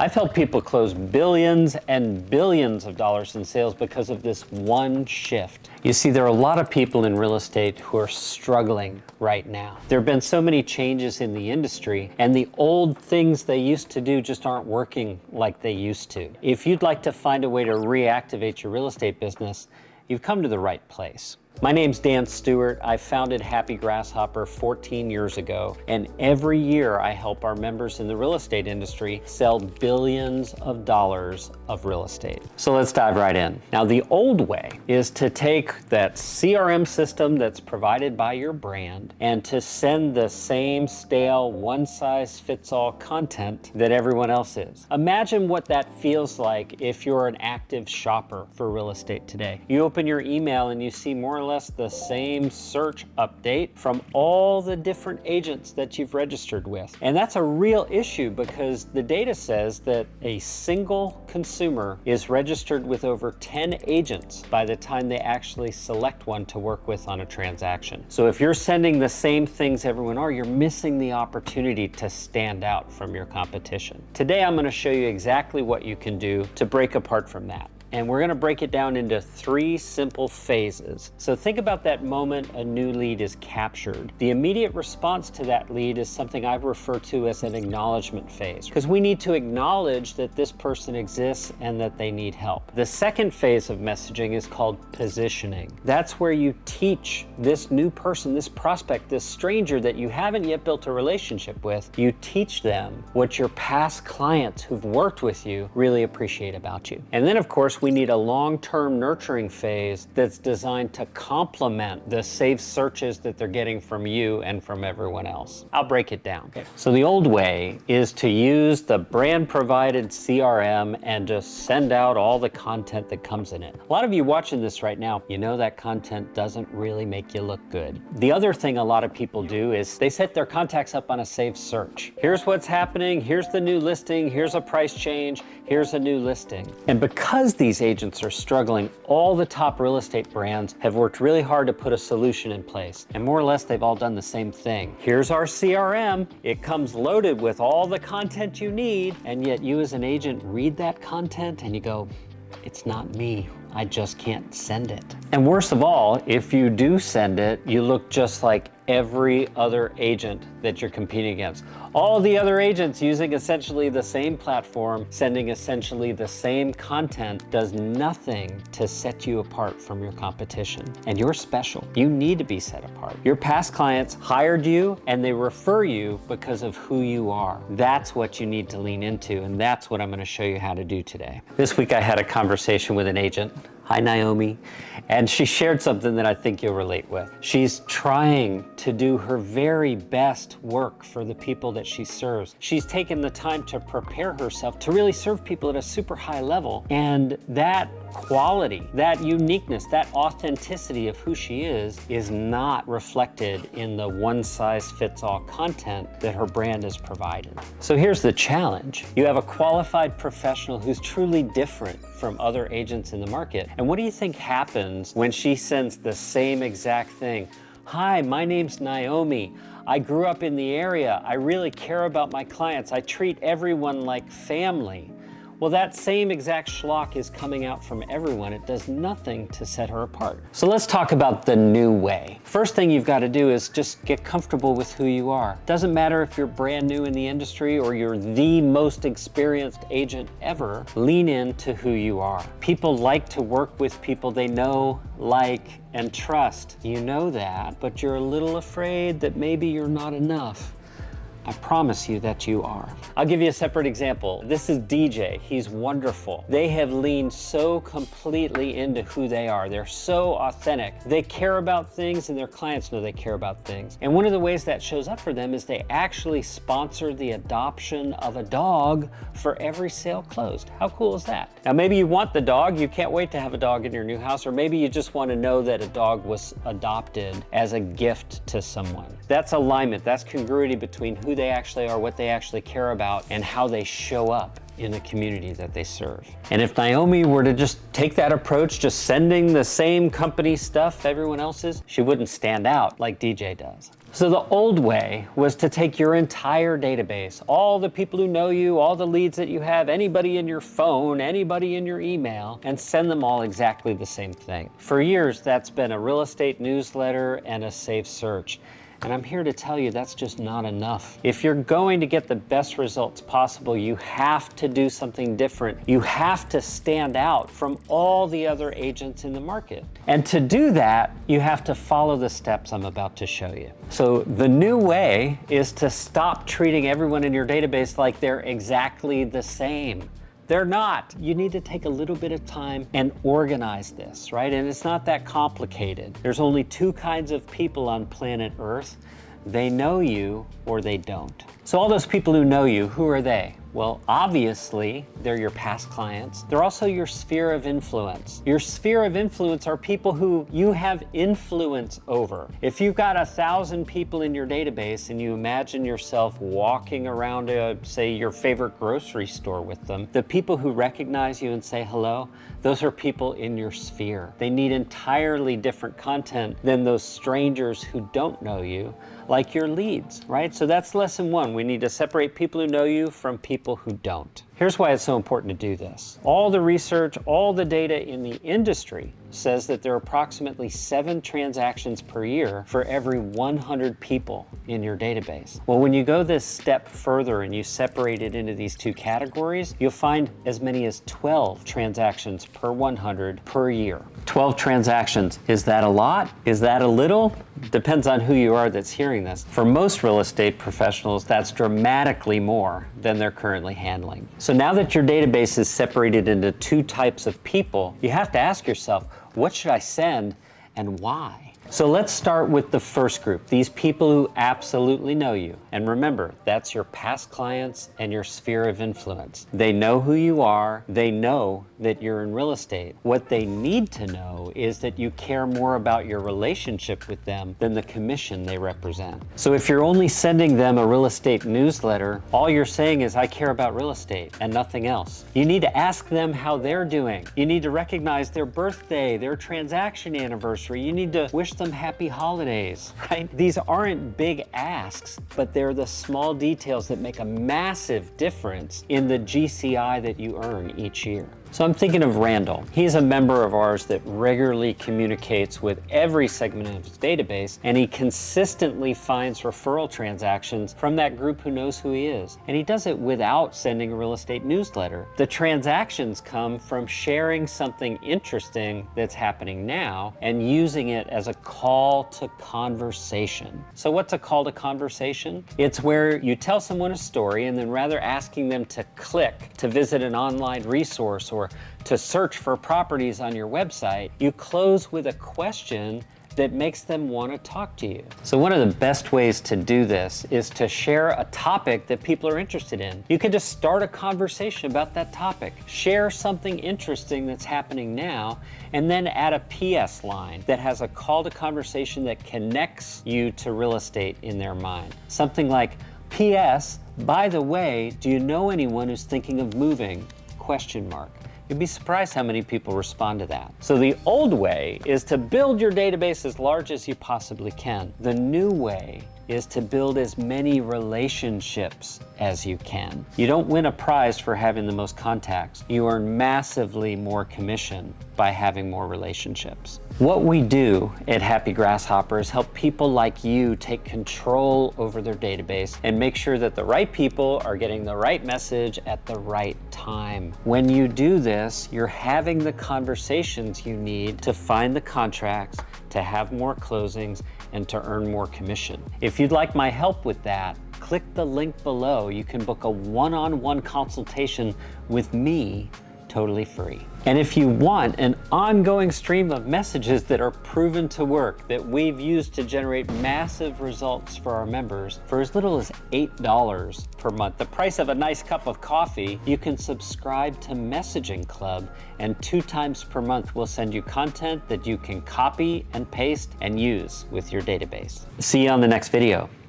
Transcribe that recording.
I've helped people close billions and billions of dollars in sales because of this one shift. You see, there are a lot of people in real estate who are struggling right now. There have been so many changes in the industry, and the old things they used to do just aren't working like they used to. If you'd like to find a way to reactivate your real estate business, you've come to the right place. My name's Dan Stewart. I founded Happy Grasshopper 14 years ago, and every year I help our members in the real estate industry sell billions of dollars of real estate. So let's dive right in. Now, the old way is to take that CRM system that's provided by your brand and to send the same stale, one-size-fits-all content that everyone else is. Imagine what that feels like if you're an active shopper for real estate today. You open your email and you see more or less the same search update from all the different agents that you've registered with. And that's a real issue because the data says that a single consumer is registered with over 10 agents by the time they actually select one to work with on a transaction. So if you're sending the same things everyone are, you're missing the opportunity to stand out from your competition. Today, I'm going to show you exactly what you can do to break apart from that. And we're going to break it down into 3 simple phases. So think about that moment a new lead is captured. The immediate response to that lead is something I refer to as an acknowledgement phase, because we need to acknowledge that this person exists and that they need help. The second phase of messaging is called positioning. That's where you teach this new person, this prospect, this stranger that you haven't yet built a relationship with, you teach them what your past clients who've worked with you really appreciate about you. And then, of course, we need a long-term nurturing phase that's designed to complement the saved searches that they're getting from you and from everyone else. I'll break it down. So the old way is to use the brand-provided CRM and just send out all the content that comes in it. A lot of you watching this right now, you know that content doesn't really make you look good. The other thing a lot of people do is they set their contacts up on a saved search. Here's what's happening, here's the new listing, here's a price change, here's a new listing. And because these agents are struggling, all the top real estate brands have worked really hard to put a solution in place. And more or less, they've all done the same thing. Here's our CRM. It comes loaded with all the content you need. And yet you as an agent read that content and you go, it's not me. I just can't send it. And worst of all, if you do send it, you look just like every other agent that you're competing against. All the other agents using essentially the same platform, sending essentially the same content, does nothing to set you apart from your competition. And you're special. You need to be set apart. Your past clients hired you and they refer you because of who you are. That's what you need to lean into, and that's what I'm going to show you how to do today. This week I had a conversation with an agent. Hi, Naomi. And she shared something that I think you'll relate with. She's trying to do her very best work for the people that she serves. She's taken the time to prepare herself to really serve people at a super high level. And that quality, that uniqueness, that authenticity of who she is not reflected in the one-size-fits-all content that her brand has provided. So here's the challenge. You have a qualified professional who's truly different from other agents in the market. And what do you think happens when she sends the same exact thing? Hi, my name's Naomi. I grew up in the area. I really care about my clients. I treat everyone like family. Well, that same exact schlock is coming out from everyone. It does nothing to set her apart. So let's talk about the new way. First thing you've got to do is just get comfortable with who you are. Doesn't matter if you're brand new in the industry or you're the most experienced agent ever, lean into who you are. People like to work with people they know, like, and trust. You know that, but you're a little afraid that maybe you're not enough. I promise you that you are. I'll give you a separate example. This is DJ. He's wonderful. They have leaned so completely into who they are. They're so authentic. They care about things and their clients know they care about things. And one of the ways that shows up for them is they actually sponsor the adoption of a dog for every sale closed. How cool is that? Now, maybe you want the dog. You can't wait to have a dog in your new house, or maybe you just want to know that a dog was adopted as a gift to someone. That's alignment. That's congruity between who they actually are, what they actually care about, and how they show up in the community that they serve. And if Naomi were to just take that approach, just sending the same company stuff everyone else is, she wouldn't stand out like DJ does. So the old way was to take your entire database, all the people who know you, all the leads that you have, anybody in your phone, anybody in your email, and send them all exactly the same thing. For years, that's been a real estate newsletter and a safe search. And I'm here to tell you that's just not enough. If you're going to get the best results possible, you have to do something different. You have to stand out from all the other agents in the market. And to do that, you have to follow the steps I'm about to show you. So the new way is to stop treating everyone in your database like they're exactly the same. They're not. You need to take a little bit of time and organize this, right? And it's not that complicated. There's only two kinds of people on planet Earth. They know you or they don't. So all those people who know you, who are they? Well, obviously, they're your past clients. They're also your sphere of influence. Your sphere of influence are people who you have influence over. If you've got 1,000 people in your database and you imagine yourself walking around, say, your favorite grocery store with them, the people who recognize you and say hello, those are people in your sphere. They need entirely different content than those strangers who don't know you, like your leads, right? So that's lesson one. We need to separate people who know you from people who don't. Here's why it's so important to do this. All the research, all the data in the industry says that there are approximately 7 transactions per year for every 100 people in your database. Well, when you go this step further and you separate it into these two categories, you'll find as many as 12 transactions per 100 per year. 12 transactions. Is that a lot? Is that a little? Depends on who you are that's hearing this. For most real estate professionals, that's dramatically more than they're currently handling. So now that your database is separated into two types of people, you have to ask yourself, what should I send and why? So let's start with the first group, these people who absolutely know you. And remember, that's your past clients and your sphere of influence. They know who you are. They know that you're in real estate. What they need to know is that you care more about your relationship with them than the commission they represent. So if you're only sending them a real estate newsletter, all you're saying is, I care about real estate and nothing else. You need to ask them how they're doing. You need to recognize their birthday, their transaction anniversary. You need to wish them happy holidays, right? These aren't big asks, but they're the small details that make a massive difference in the GCI that you earn each year. So I'm thinking of Randall. He's a member of ours that regularly communicates with every segment of his database, and he consistently finds referral transactions from that group who knows who he is. And he does it without sending a real estate newsletter. The transactions come from sharing something interesting that's happening now and using it as a call to conversation. So what's a call to conversation? It's where you tell someone a story and then rather asking them to click to visit an online resource or to search for properties on your website, you close with a question that makes them want to talk to you. So one of the best ways to do this is to share a topic that people are interested in. You can just start a conversation about that topic. Share something interesting that's happening now, and then add a PS line that has a call to conversation that connects you to real estate in their mind. Something like, PS, by the way, do you know anyone who's thinking of moving? ? You'd be surprised how many people respond to that. So the old way is to build your database as large as you possibly can. The new way is to build as many relationships as you can. You don't win a prize for having the most contacts. You earn massively more commission by having more relationships. What we do at Happy Grasshopper is help people like you take control over their database and make sure that the right people are getting the right message at the right time. When you do this, you're having the conversations you need to find the contracts, to have more closings, and to earn more commission. If you'd like my help with that, click the link below. You can book a one-on-one consultation with me totally free. And if you want an ongoing stream of messages that are proven to work, that we've used to generate massive results for our members for as little as $8 per month, the price of a nice cup of coffee, you can subscribe to Messaging Club, and 2 times per month we'll send you content that you can copy and paste and use with your database. See you on the next video.